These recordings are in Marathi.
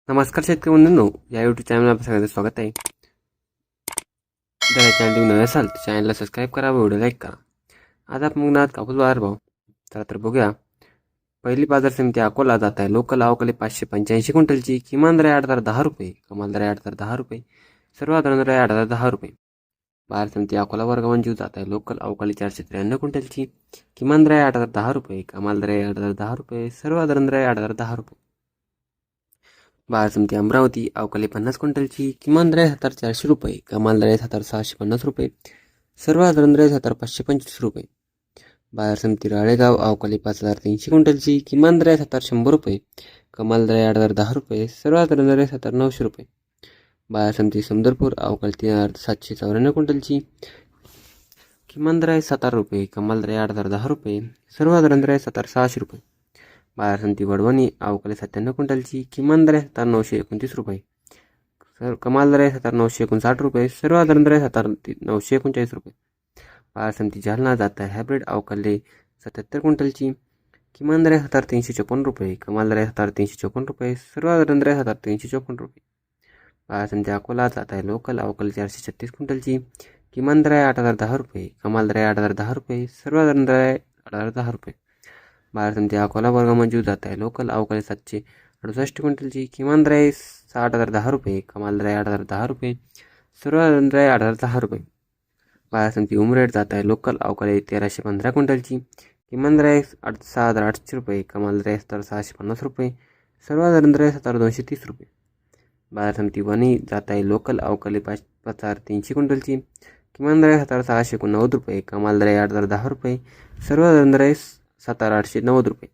नमस्कार शेतकरी बंधूंनो, या यूट्यूब चॅनलवर आपलं सगळ्यांचं स्वागत आहे. जर या चॅनल तुम्ही नवे असाल तर चॅनलला सबस्क्राईब करा व व्हिडिओ लाईक करा. आज आपण बघणार आहोत कापूस बाजार भाव. तर बघूया. पहिली बाजार समिती अकोला जात आहे. लोकल अवकाळी 585 क्विंटलची, किमान दर 8,010 रुपये, कमाल दर 8,010 रुपये, सर्वसाधारण दर 8,010 रुपये. बाजार समिती अकोला वर्गावंजी जात आहे. लोकल अवकाळी 493 क्विंटलची, किमान दर 8,010 रुपये, कमाल दर 8,010 रुपये, सर्वसाधारण दर 8,010 रुपये. बाजार समिती अमरावती अवकाळी 50 क्विंटलची, किमान दर 7,400 रुपये, कमाल दर 7,650 रुपये, सर्वसाधारण दर 7,525 रुपये. बाजार समिती राळेगाव अवकाळी 5,300 क्विंटलची, किमान दर 7,100 रुपये, कमाल दर 8,010 रुपये, सर्वसाधारण दर 7,900 रुपये. बाजार समिती समदरपूर अवकाळी 3,794 क्विंटलची, किमान दर 7,000 रुपये, कमाल दर 8,010 रुपये, सर्वसाधारण दर 7,600 रुपये. बाजार समिती वडवणी अवकाळी 97 क्विंटलची, किमान दर 7,929 रुपये, कमाल दर 7,959 रुपये, सर्वसाधारण दर 7,939 रुपये. बाजार समिती जालना जात आहे. हायब्रिड अवकाळी 77 क्विंटलची, किमान दर 7,354 रुपये, कमाल दर 7,354 रुपये, सर्वसाधारण दर 7,354 रुपये. बाजार समिती अकोला जात आहे. लोकल अवकाळी 436 क्विंटलची, किमान दर 8,010 रुपये, कमाल दर 8,010 रुपये, सर्वसाधारण दर 8,010 रुपये. बाजार समिती अकोला वर्ग मंजूर जात आहे. लोकल अवकाळी 768 क्विंटलची, किमान दर 6,010 रुपये, कमाल दर 8,010 रुपये, सर्वसाधारण दर 8,010 रुपये. बाजार समिती उमरेड जात आहे. लोकल अवकाळी 1,315 क्विंटलची, किमान दर 6,800 रुपये, कमाल दर 7,650 रुपये, सर्वसाधारण दर 7,230 रुपये. बाजार समिती वणी जात आहे. लोकल अवकाळी 5,300 क्विंटलची, किमान दर 7,690 रुपये, कमाल दर 8,010 रुपये, सर्वसाधारण दर 7,890 रुपये.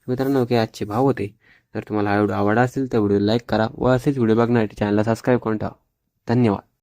मित्रांनो, की आजचे भाव होते. जर तुम्हाला हा व्हिडिओ आवडला असेल तर व्हिडिओ लाईक करा व असेच व्हिडिओ बघण्यासाठी चॅनलला सबस्क्राईब करून ठेवा. धन्यवाद.